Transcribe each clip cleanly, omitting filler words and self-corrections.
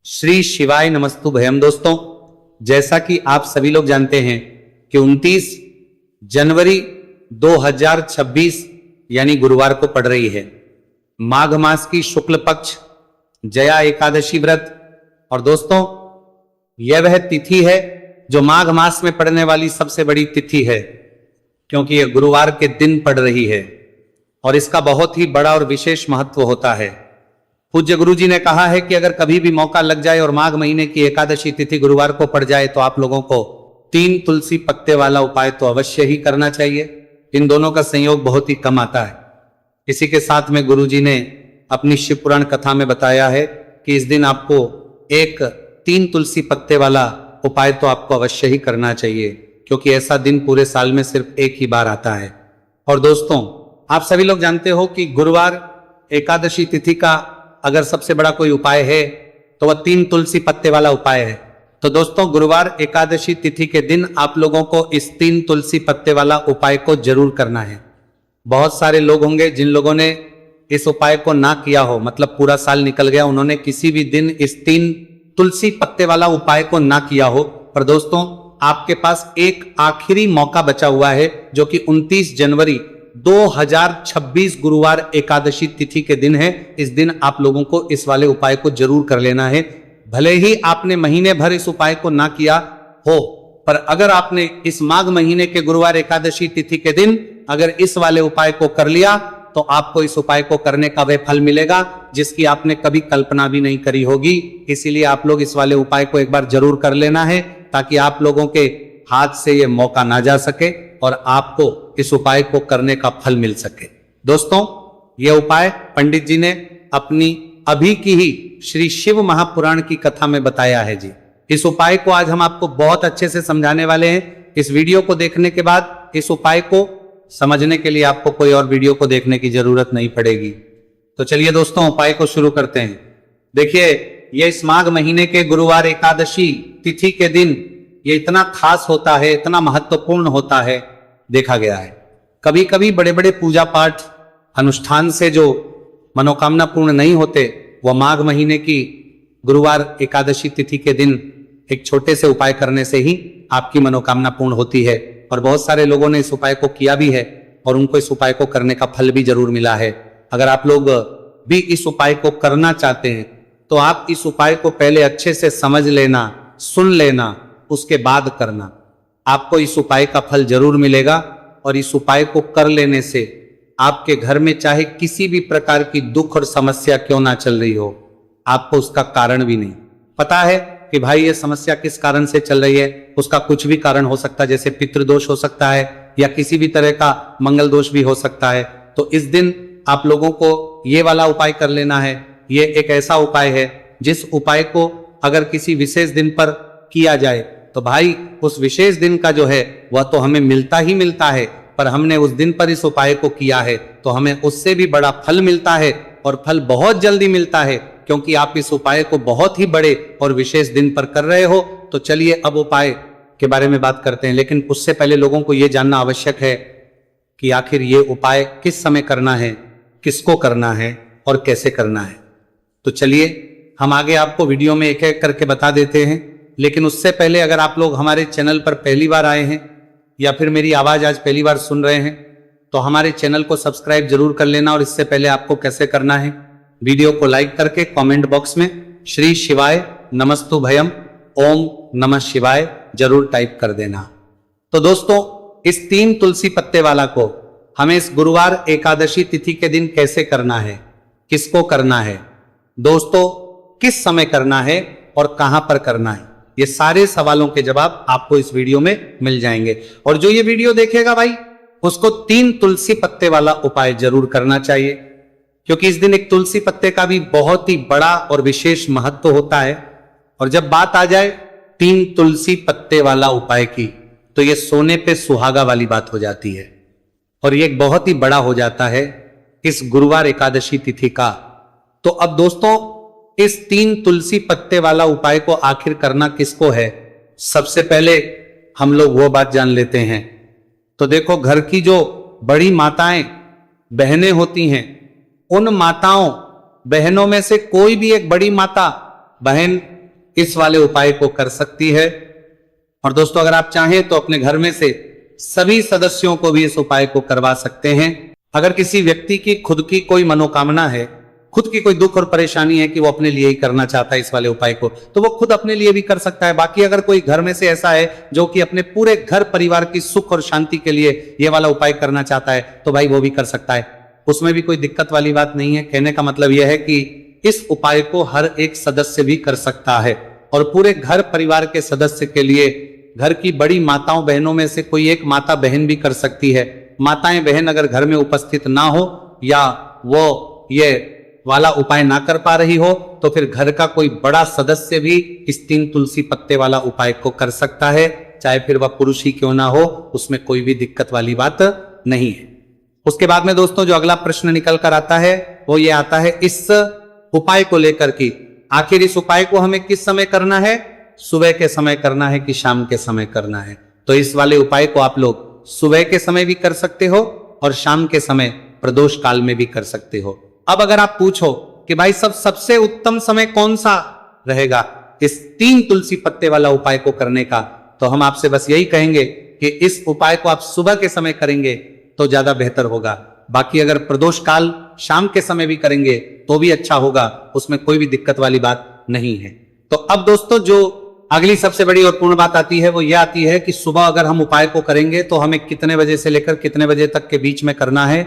श्री शिवाय नमस्तु भयम। दोस्तों, जैसा कि आप सभी लोग जानते हैं कि 29 जनवरी 2026 यानी गुरुवार को पड़ रही है माघ मास की शुक्ल पक्ष जया एकादशी व्रत। और दोस्तों, यह वह तिथि है जो माघ मास में पड़ने वाली सबसे बड़ी तिथि है, क्योंकि यह गुरुवार के दिन पड़ रही है और इसका बहुत ही बड़ा और विशेष महत्व होता है। पूज्य गुरु जी ने कहा है कि अगर कभी भी मौका लग जाए और माघ महीने की एकादशी तिथि गुरुवार को पड़ जाए तो आप लोगों को 3 तुलसी पत्ते वाला उपाय तो अवश्य ही करना चाहिए। इन दोनों का संयोग बहुत ही कम आता है। इसी के साथ में गुरु जी ने अपनी शिव पुराण कथा में बताया है कि इस दिन आपको एक 3 तुलसी पत्ते वाला उपाय तो आपको अवश्य ही करना चाहिए, क्योंकि ऐसा दिन पूरे साल में सिर्फ एक ही बार आता है। और दोस्तों, आप सभी लोग जानते हो कि गुरुवार एकादशी तिथि का अगर सबसे बड़ा कोई उपाय है तो वह 3 तुलसी पत्ते वाला उपाय है। तो दोस्तों, गुरुवार एकादशी तिथि के दिन आप लोगों को इस 3 तुलसी पत्ते वाला उपाय को जरूर करना है। बहुत सारे लोग होंगे जिन लोगों ने इस उपाय को ना किया हो, मतलब पूरा साल निकल गया, उन्होंने किसी भी दिन इस 3 तुलसी पत्ते वाला उपाय को ना किया हो। पर दोस्तों, आपके पास एक आखिरी मौका बचा हुआ है, जो कि 29 जनवरी 2026 गुरुवार एकादशी तिथि के दिन है। इस दिन आप लोगों को इस वाले उपाय को जरूर कर लेना है। भले ही आपने महीने भर इस उपाय को ना किया हो, पर अगर आपने इस माघ महीने के गुरुवार एकादशी तिथि के दिन अगर इस वाले उपाय को कर लिया तो आपको इस उपाय को करने का वह फल मिलेगा जिसकी आपने कभी कल्पना भी नहीं करी होगी। इसीलिए आप लोग इस वाले उपाय को एक बार जरूर कर लेना है, ताकि आप लोगों के हाथ से यह मौका ना जा सके और आपको इस उपाय को करने का फल मिल सके। दोस्तों, यह उपाय पंडित जी ने अपनी अभी की ही श्री शिव महापुराण की कथा में बताया है जी। इस उपाय को आज हम आपको बहुत अच्छे से समझाने वाले हैं। इस वीडियो को देखने के बाद इस उपाय को समझने के लिए आपको कोई और वीडियो को देखने की जरूरत नहीं पड़ेगी। तो चलिए दोस्तों, उपाय को शुरू करते हैं। देखिए, यह इस माघ महीने के गुरुवार एकादशी तिथि के दिन ये इतना खास होता है, इतना महत्वपूर्ण होता है, देखा गया है। कभी कभी बड़े बड़े पूजा पाठ अनुष्ठान से जो मनोकामना पूर्ण नहीं होते, वह माघ महीने की गुरुवार एकादशी तिथि के दिन एक छोटे से उपाय करने से ही आपकी मनोकामना पूर्ण होती है। और बहुत सारे लोगों ने इस उपाय को किया भी है और उनको इस उपाय को करने का फल भी जरूर मिला है। अगर आप लोग भी इस उपाय को करना चाहते हैं तो आप इस उपाय को पहले अच्छे से समझ लेना, सुन लेना, उसके बाद करना। आपको इस उपाय का फल जरूर मिलेगा। और इस उपाय को कर लेने से आपके घर में चाहे किसी भी प्रकार की दुख और समस्या क्यों ना चल रही हो, आपको उसका कारण भी नहीं पता है कि भाई ये समस्या किस कारण से चल रही है। उसका कुछ भी कारण हो सकता है, जैसे पितृदोष हो सकता है या किसी भी तरह का मंगल दोष भी हो सकता है। तो इस दिन आप लोगों को ये वाला उपाय कर लेना है। ये एक ऐसा उपाय है जिस उपाय को अगर किसी विशेष दिन पर किया जाए तो भाई उस विशेष दिन का जो है वह तो हमें मिलता ही मिलता है, पर हमने उस दिन पर इस उपाय को किया है तो हमें उससे भी बड़ा फल मिलता है, और फल बहुत जल्दी मिलता है, क्योंकि आप इस उपाय को बहुत ही बड़े और विशेष दिन पर कर रहे हो। तो चलिए अब उपाय के बारे में बात करते हैं, लेकिन उससे पहले लोगों को यह जानना आवश्यक है कि आखिर ये उपाय किस समय करना है, किसको करना है और कैसे करना है। तो चलिए हम आगे आपको वीडियो में एक एक करके बता देते हैं। लेकिन उससे पहले अगर आप लोग हमारे चैनल पर पहली बार आए हैं या फिर मेरी आवाज आज पहली बार सुन रहे हैं तो हमारे चैनल को सब्सक्राइब जरूर कर लेना। और इससे पहले आपको कैसे करना है, वीडियो को लाइक करके कमेंट बॉक्स में श्री शिवाय नमस्तु भयम ओम नमः शिवाय जरूर टाइप कर देना। तो दोस्तों, इस 3 तुलसी पत्ते वाला को हमें इस गुरुवार एकादशी तिथि के दिन कैसे करना है, किसको करना है, दोस्तों किस समय करना है और कहां पर करना है, ये सारे सवालों के जवाब आपको इस वीडियो में मिल जाएंगे। और जो ये वीडियो देखेगा भाई, उसको 3 तुलसी पत्ते वाला उपाय जरूर करना चाहिए, क्योंकि इस दिन एक तुलसी पत्ते का भी बहुत ही बड़ा और विशेष महत्व होता है। और जब बात आ जाए 3 तुलसी पत्ते वाला उपाय की, तो ये सोने पे सुहागा वाली बात हो जाती है और ये बहुत ही बड़ा हो जाता है इस गुरुवार एकादशी तिथि का। तो अब दोस्तों, इस 3 तुलसी पत्ते वाला उपाय को आखिर करना किसको है, सबसे पहले हम लोग वो बात जान लेते हैं। तो देखो, घर की जो बड़ी माताएं बहनें होती हैं, उन माताओं बहनों में से कोई भी एक बड़ी माता बहन इस वाले उपाय को कर सकती है। और दोस्तों अगर आप चाहें तो अपने घर में से सभी सदस्यों को भी इस उपाय को करवा सकते हैं। अगर किसी व्यक्ति की खुद की कोई मनोकामना है, खुद की कोई दुख और परेशानी है कि वो अपने लिए ही करना चाहता है इस वाले उपाय को, तो वो खुद अपने लिए भी कर सकता है। बाकी अगर कोई घर में से ऐसा है जो कि अपने पूरे घर परिवार की सुख और शांति के लिए ये वाला उपाय करना चाहता है, तो भाई वो भी कर सकता है, उसमें भी कोई दिक्कत वाली बात नहीं है। कहने का मतलब यह है कि इस उपाय को हर एक सदस्य भी कर सकता है और पूरे घर परिवार के सदस्य के लिए घर की बड़ी माताओं बहनों में से कोई एक माता बहन भी कर सकती है। माताएं बहन अगर घर में उपस्थित ना हो या वो ये वाला उपाय ना कर पा रही हो, तो फिर घर का कोई बड़ा सदस्य भी इस 3 तुलसी पत्ते वाला उपाय को कर सकता है, चाहे फिर वह पुरुष ही क्यों ना हो, उसमें कोई भी दिक्कत वाली बात नहीं है। उसके बाद में दोस्तों जो अगला प्रश्न निकल कर आता है वो ये आता है इस उपाय को लेकर कि आखिर इस उपाय को हमें किस समय करना है, सुबह के समय करना है कि शाम के समय करना है। तो इस वाले उपाय को आप लोग सुबह के समय भी कर सकते हो और शाम के समय प्रदोष काल में भी कर सकते हो। अब अगर आप पूछो कि भाई सबसे उत्तम समय कौन सा रहेगा इस 3 तुलसी पत्ते वाला उपाय को करने का, तो हम आपसे बस यही कहेंगे कि इस उपाय को आप सुबह के समय करेंगे तो ज्यादा बेहतर होगा। बाकी अगर प्रदोष काल शाम के समय भी करेंगे तो भी अच्छा होगा, उसमें कोई भी दिक्कत वाली बात नहीं है। तो अब दोस्तों जो अगली सबसे बड़ी और पूर्ण बात आती है वो यह आती है कि सुबह अगर हम उपाय को करेंगे तो हमें कितने बजे से लेकर कितने बजे तक के बीच में करना है,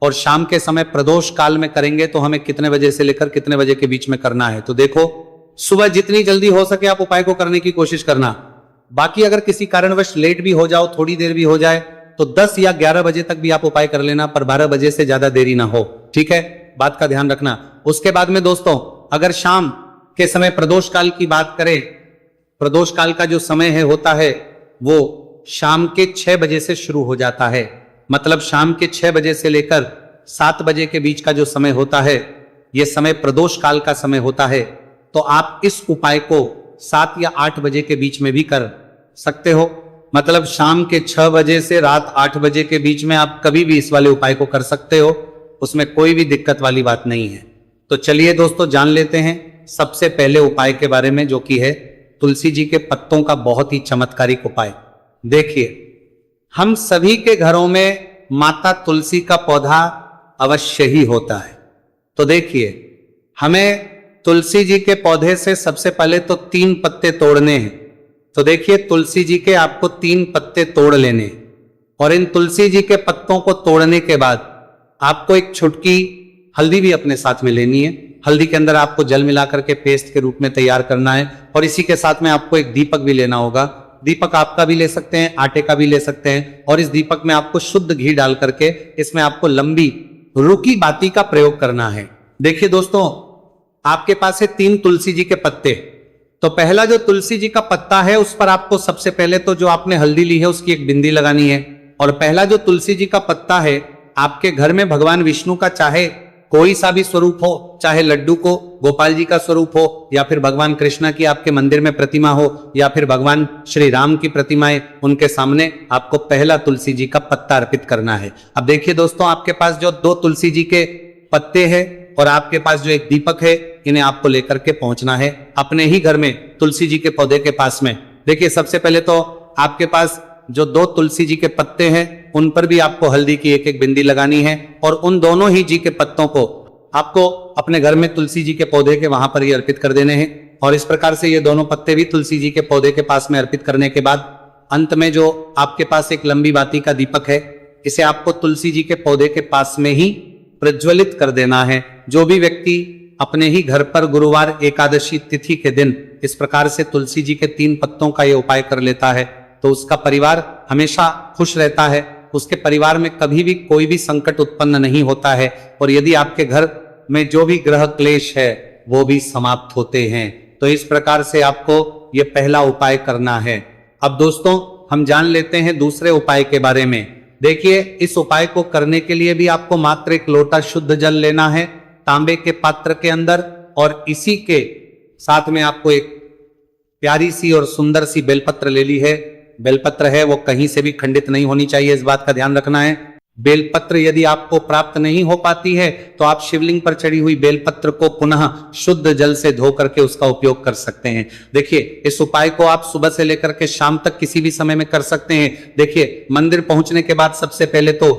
और शाम के समय प्रदोष काल में करेंगे तो हमें कितने बजे से लेकर कितने बजे के बीच में करना है। तो देखो सुबह जितनी जल्दी हो सके आप उपाय को करने की कोशिश करना। बाकी अगर किसी कारणवश लेट भी हो जाओ, थोड़ी देर भी हो जाए, तो 10 या 11 बजे तक भी आप उपाय कर लेना, पर 12 बजे से ज्यादा देरी ना हो, ठीक है, बात का ध्यान रखना। उसके बाद में दोस्तों अगर शाम के समय प्रदोष काल की बात करें, प्रदोष काल का जो समय है होता है वो शाम के 6 बजे से शुरू हो जाता है। मतलब शाम के 6 बजे से लेकर 7 बजे के बीच का जो समय होता है यह समय प्रदोष काल का समय होता है। तो आप इस उपाय को 7 या 8 बजे के बीच में भी कर सकते हो। मतलब शाम के 6 बजे से रात 8 बजे के बीच में आप कभी भी इस वाले उपाय को कर सकते हो, उसमें कोई भी दिक्कत वाली बात नहीं है। तो चलिए दोस्तों जान लेते हैं सबसे पहले उपाय के बारे में, जो कि है तुलसी जी के पत्तों का बहुत ही चमत्कारिक उपाय। देखिए हम सभी के घरों में माता तुलसी का पौधा अवश्य ही होता है। तो देखिए हमें तुलसी जी के पौधे से सबसे पहले तो 3 पत्ते तोड़ने हैं। तो देखिए तुलसी जी के आपको 3 पत्ते तोड़ लेने, और इन तुलसी जी के पत्तों को तोड़ने के बाद आपको एक छुटकी हल्दी भी अपने साथ में लेनी है। हल्दी के अंदर आपको जल मिलाकर के पेस्ट के रूप में तैयार करना है, और इसी के साथ में आपको एक दीपक भी लेना होगा। दीपक आपका भी ले सकते हैं, आटे का भी ले सकते हैं, और इस दीपक में आपको शुद्ध घी डाल करके इसमें आपको लंबी रुकी बाती का प्रयोग करना है। देखिए दोस्तों आपके पास है 3 तुलसी जी के पत्ते। तो पहला जो तुलसी जी का पत्ता है उस पर आपको सबसे पहले तो जो आपने हल्दी ली है उसकी एक बिंदी लगानी है। और पहला जो तुलसी जी का पत्ता है आपके घर में भगवान विष्णु का चाहे कोई सा भी स्वरूप हो, चाहे लड्डू को गोपाल जी का स्वरूप हो, या फिर भगवान कृष्णा की आपके मंदिर में प्रतिमा हो, या फिर भगवान श्री राम की प्रतिमाएं, उनके सामने आपको पहला तुलसी जी का पत्ता अर्पित करना है। अब देखिए दोस्तों आपके पास जो 2 तुलसी जी के पत्ते हैं और आपके पास जो एक दीपक है, इन्हें आपको लेकर के पहुंचना है अपने ही घर में तुलसी जी के पौधे के पास में। देखिए सबसे पहले तो आपके पास जो 2 तुलसी जी के पत्ते हैं उन पर भी आपको हल्दी की एक एक बिंदी लगानी है, और उन दोनों ही जी के पत्तों को आपको अपने घर में तुलसी जी के पौधे के वहां पर ही अर्पित कर देने हैं। और इस प्रकार से ये दोनों पत्ते भी तुलसी जी के पौधे के पास में अर्पित करने के बाद अंत में जो आपके पास एक लंबी बाती का दीपक है, इसे आपको तुलसी जी के पौधे के पास में ही प्रज्वलित कर देना है। जो भी व्यक्ति अपने ही घर पर गुरुवार एकादशी तिथि के दिन इस प्रकार से तुलसी जी के 3 पत्तों का ये उपाय कर लेता है तो उसका परिवार हमेशा खुश रहता है, उसके परिवार में कभी भी कोई भी संकट उत्पन्न नहीं होता है, और यदि आपके घर में जो भी ग्रह क्लेश है वो भी समाप्त होते हैं। तो इस प्रकार से आपको ये पहला उपाय करना है। अब दोस्तों हम जान लेते हैं दूसरे उपाय के बारे में। देखिए इस उपाय को करने के लिए भी आपको मात्र 1 लोटा शुद्ध जल लेना है तांबे के पात्र के अंदर, और इसी के साथ में आपको एक प्यारी सी और सुंदर सी बेलपत्र ले ली है। बेलपत्र है वो कहीं से भी खंडित नहीं होनी चाहिए, इस बात का ध्यान रखना है। बेलपत्र यदि आपको प्राप्त नहीं हो पाती है तो आप शिवलिंग पर चढ़ी हुई बेलपत्र को पुनः शुद्ध जल से धो करके उसका उपयोग कर सकते हैं। देखिए, इस उपाय को आप सुबह से लेकर के शाम तक किसी भी समय में कर सकते हैं। देखिए, मंदिर पहुंचने के बाद सबसे पहले तो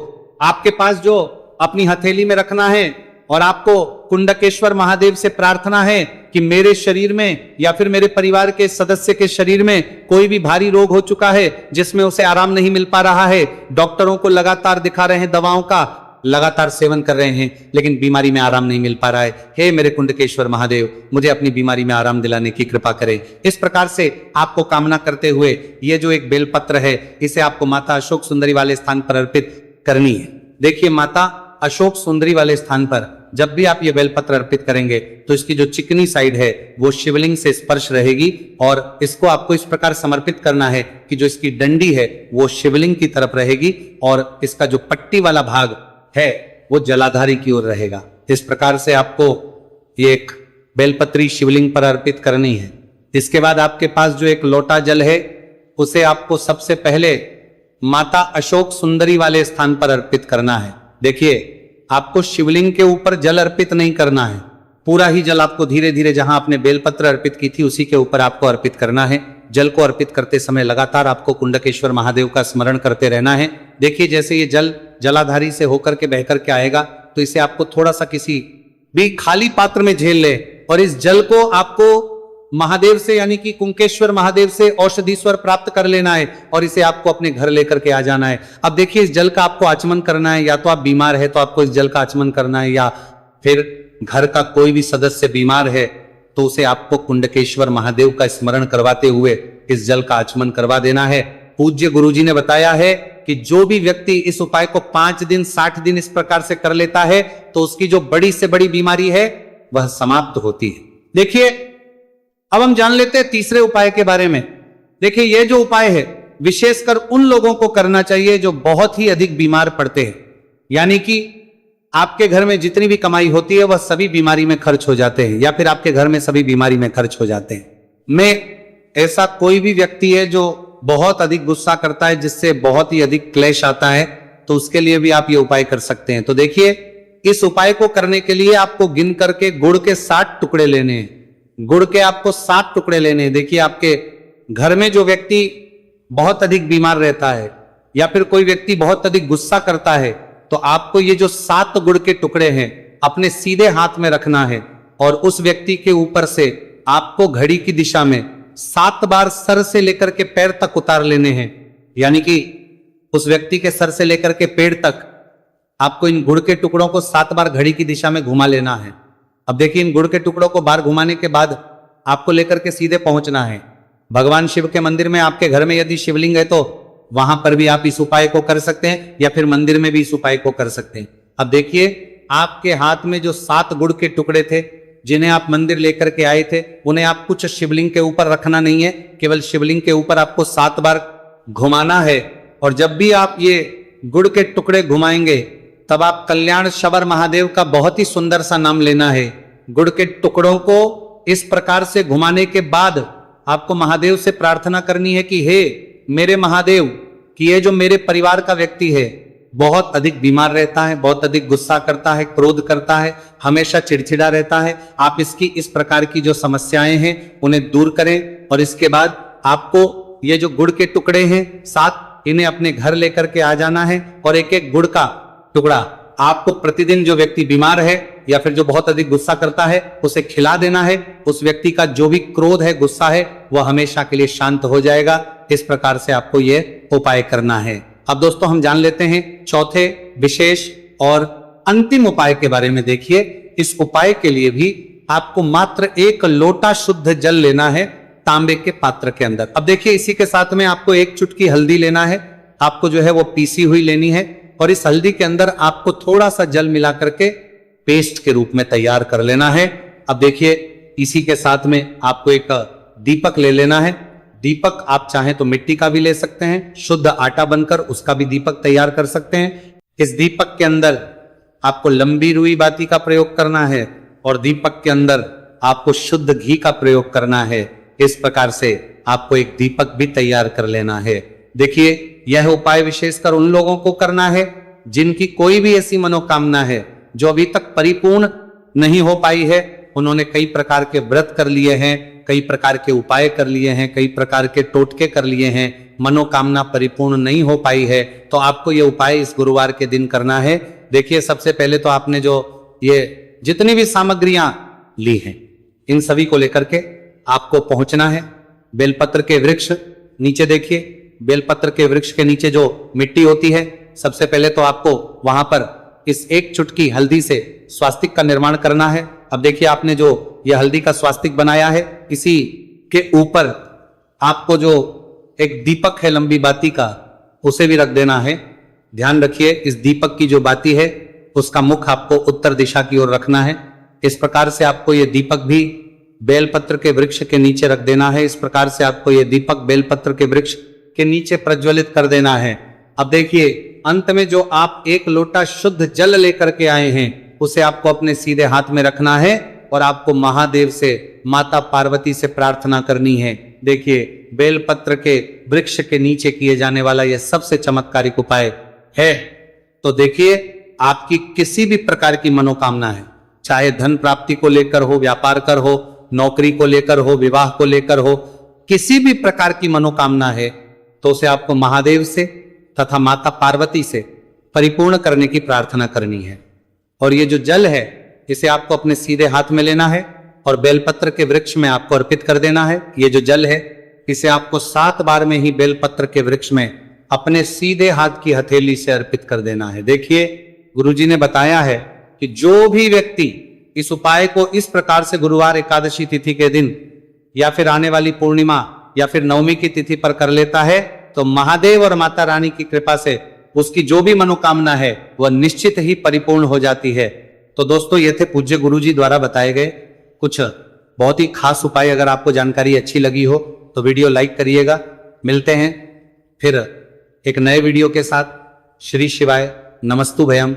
आपके पास जो अपनी हथेली में रखना है और आपको कुंडकेश्वर महादेव से प्रार्थना है कि मेरे शरीर में या फिर मेरे परिवार के सदस्य के शरीर में कोई भी भारी रोग हो चुका है जिसमें उसे आराम नहीं मिल पा रहा है, डॉक्टरों को लगातार दिखा रहे हैं, दवाओं का लगातार सेवन कर रहे हैं, लेकिन बीमारी में आराम नहीं मिल पा रहा है। हे मेरे कुंडकेश्वर महादेव, मुझे अपनी बीमारी में आराम दिलाने की कृपा करें। इस प्रकार से आपको कामना करते हुए ये जो एक बेलपत्र है इसे आपको माता अशोक सुंदरी वाले स्थान पर अर्पित करनी है। देखिए, माता अशोक सुंदरी वाले स्थान पर जब भी आप ये बेलपत्र अर्पित करेंगे तो इसकी जो चिकनी साइड है वो शिवलिंग से स्पर्श रहेगी और इसको आपको इस प्रकार समर्पित करना है कि जो इसकी डंडी है वो शिवलिंग की तरफ रहेगी और इसका जो पट्टी वाला भाग है वो जलाधारी की ओर रहेगा। इस प्रकार से आपको ये एक बेलपत्री शिवलिंग पर अर्पित करनी है। इसके बाद आपके पास जो एक लोटा जल है उसे आपको सबसे पहले माता अशोक सुंदरी वाले स्थान पर अर्पित करना है। देखिए, आपको शिवलिंग के ऊपर जल अर्पित नहीं करना है, पूरा ही जल आपको धीरे धीरे जहां आपने बेलपत्र अर्पित की थी उसी के ऊपर आपको अर्पित करना है। जल को अर्पित करते समय लगातार आपको कुंडकेश्वर महादेव का स्मरण करते रहना है। देखिए, जैसे ये जल जलाधारी से होकर के बह करके आएगा तो इसे आपको थोड़ा सा किसी भी खाली पात्र में झेल ले और इस जल को आपको महादेव से यानी कि कुंकेश्वर महादेव से औषधीश्वर प्राप्त कर लेना है और इसे आपको अपने घर लेकर के आ जाना है। अब देखिए, इस जल का आपको आचमन करना है, या तो आप बीमार है तो आपको इस जल का आचमन करना है, या फिर घर का कोई भी सदस्य बीमार है तो उसे आपको कुंडकेश्वर महादेव का स्मरण करवाते हुए इस जल का आचमन करवा देना है। पूज्य गुरुजी ने बताया है कि जो भी व्यक्ति इस उपाय को 5 दिन 60 दिन इस प्रकार से कर लेता है तो उसकी जो बड़ी से बड़ी बीमारी है वह समाप्त होती है। देखिए, अब हम जान लेते हैं तीसरे उपाय के बारे में। देखिए, यह जो उपाय है विशेषकर उन लोगों को करना चाहिए जो बहुत ही अधिक बीमार पड़ते हैं, यानी कि आपके घर में जितनी भी कमाई होती है वह सभी बीमारी में खर्च हो जाते हैं, या फिर आपके घर में सभी बीमारी में खर्च हो जाते हैं। में ऐसा कोई भी व्यक्ति है जो बहुत अधिक गुस्सा करता है, जिससे बहुत ही अधिक क्लेश आता है, तो उसके लिए भी आप ये उपाय कर सकते हैं। तो देखिए, इस उपाय को करने के लिए आपको गिन करके गुड़ के 60 टुकड़े लेने हैं। गुड़ के आपको 7 टुकड़े लेने हैं। देखिए, आपके घर में जो व्यक्ति बहुत अधिक बीमार रहता है या फिर कोई व्यक्ति बहुत अधिक गुस्सा करता है तो आपको ये जो 7 गुड़ के टुकड़े हैं अपने सीधे हाथ में रखना है और उस व्यक्ति के ऊपर से आपको घड़ी की दिशा में 7 बार सर से लेकर के पैर तक उतार लेने हैं। यानी कि उस व्यक्ति के सर से लेकर के पैर तक आपको इन गुड़ के टुकड़ों को 7 बार घड़ी की दिशा में घुमा लेना है। अब देखिए, इन गुड़ के टुकड़ों को बार घुमाने के बाद आपको लेकर के सीधे पहुंचना है भगवान शिव के मंदिर में। आपके घर में यदि शिवलिंग है तो वहां पर भी आप इस उपाय को कर सकते हैं, या फिर मंदिर में भी इस उपाय को कर सकते हैं। अब देखिए, आपके हाथ में जो 7 गुड़ के टुकड़े थे जिन्हें आप मंदिर लेकर के आए थे, उन्हें आप कुछ शिवलिंग के ऊपर रखना नहीं है, केवल शिवलिंग के ऊपर आपको 7 बार घुमाना है। और जब भी आप ये गुड़ के टुकड़े घुमाएंगे तब आप कल्याण शबर महादेव का बहुत ही सुंदर सा नाम लेना है। गुड़ के टुकड़ों को इस प्रकार से घुमाने के बाद आपको महादेव से प्रार्थना करनी है कि हे मेरे महादेव, कि ये जो मेरे परिवार का व्यक्ति है बहुत अधिक बीमार रहता है, बहुत अधिक गुस्सा करता है, क्रोध करता है, हमेशा चिड़चिड़ा रहता है, आप इसकी इस प्रकार की जो समस्याएं हैं उन्हें दूर करें। और इसके बाद आपको ये जो गुड़ के टुकड़े हैं 7, इन्हें अपने घर लेकर के आ जाना है और एक एक गुड़ का टुकड़ा आपको प्रतिदिन जो व्यक्ति बीमार है या फिर जो बहुत अधिक गुस्सा करता है उसे खिला देना है। उस व्यक्ति का जो भी क्रोध है, गुस्सा है, वह हमेशा के लिए शांत हो जाएगा। इस प्रकार से आपको यह उपाय करना है। अब दोस्तों, हम जान लेते हैं चौथे विशेष और अंतिम उपाय के बारे में। देखिए, इस उपाय के लिए भी आपको मात्र 1 लोटा शुद्ध जल लेना है तांबे के पात्र के अंदर। अब देखिए, इसी के साथ में आपको 1 चुटकी हल्दी लेना है, आपको जो है वो पीसी हुई लेनी है और इस हल्दी के अंदर आपको थोड़ा सा जल मिला करके पेस्ट के रूप में तैयार कर लेना है। अब देखिए, इसी के साथ में आपको एक दीपक ले लेना है। दीपक आप चाहें तो मिट्टी का भी ले सकते हैं, शुद्ध आटा बनकर उसका भी दीपक तैयार कर सकते हैं। इस दीपक के अंदर आपको लंबी रुई बाती का प्रयोग करना है और दीपक के अंदर आपको शुद्ध घी का प्रयोग करना है। इस प्रकार से आपको एक दीपक भी तैयार कर लेना है। देखिए, यह उपाय विशेषकर उन लोगों को करना है जिनकी कोई भी ऐसी मनोकामना है जो अभी तक परिपूर्ण नहीं हो पाई है, उन्होंने कई प्रकार के व्रत कर लिए हैं, कई प्रकार के उपाय कर लिए हैं, कई प्रकार के टोटके कर लिए हैं, मनोकामना परिपूर्ण नहीं हो पाई है, तो आपको ये उपाय इस गुरुवार के दिन करना है। देखिए, सबसे पहले तो आपने जो ये जितनी भी सामग्रियां ली हैं, इन सभी को लेकर के आपको पहुंचना है बेलपत्र के वृक्ष। नीचे देखिए, बेलपत्र के वृक्ष के नीचे जो मिट्टी होती है, सबसे पहले तो आपको वहां पर इस एक चुटकी हल्दी से स्वास्तिक का निर्माण करना है। अब देखिए, आपने जो यह हल्दी का स्वास्तिक बनाया है, इसी के ऊपर आपको जो एक दीपक है लंबी बाती का, उसे भी रख देना है। ध्यान रखिए, इस दीपक की जो बाती है उसका मुख आपको उत्तर दिशा की ओर रखना है। इस प्रकार से आपको ये दीपक भी बेलपत्र के वृक्ष के नीचे रख देना है। इस प्रकार से आपको ये दीपक बेलपत्र के वृक्ष के नीचे प्रज्वलित कर देना है। अब देखिए, अंत में जो आप एक लोटा शुद्ध जल लेकर के आए हैं, उसे आपको अपने सीधे हाथ में रखना है और आपको महादेव से, माता पार्वती से प्रार्थना करनी है। देखिए, बेलपत्र के वृक्ष के नीचे किए जाने वाला यह सबसे चमत्कारिक उपाय है। तो देखिए, आपकी किसी भी प्रकार की मनोकामना है, चाहे धन प्राप्ति को लेकर हो, व्यापार कर हो, नौकरी को लेकर हो, विवाह को लेकर हो, किसी भी प्रकार की मनोकामना है, तो उसे आपको महादेव से तथा माता पार्वती से परिपूर्ण करने की प्रार्थना करनी है। और ये जो जल है, इसे आपको अपने सीधे हाथ में लेना है और बेलपत्र के वृक्ष में आपको अर्पित कर देना है। ये जो जल है, इसे आपको 7 बार में ही बेलपत्र के वृक्ष में अपने सीधे हाथ की हथेली से अर्पित कर देना है। देखिए, गुरुजी ने बताया है कि जो भी व्यक्ति इस उपाय को इस प्रकार से गुरुवार एकादशी तिथि के दिन या फिर आने वाली पूर्णिमा या फिर नवमी की तिथि पर कर लेता है, तो महादेव और माता रानी की कृपा से उसकी जो भी मनोकामना है वह निश्चित ही परिपूर्ण हो जाती है। तो दोस्तों, ये थे पूज्य गुरुजी द्वारा बताए गए कुछ बहुत ही खास उपाय। अगर आपको जानकारी अच्छी लगी हो तो वीडियो लाइक करिएगा। मिलते हैं फिर एक नए वीडियो के साथ। श्री शिवाय। नमस्तु भयम।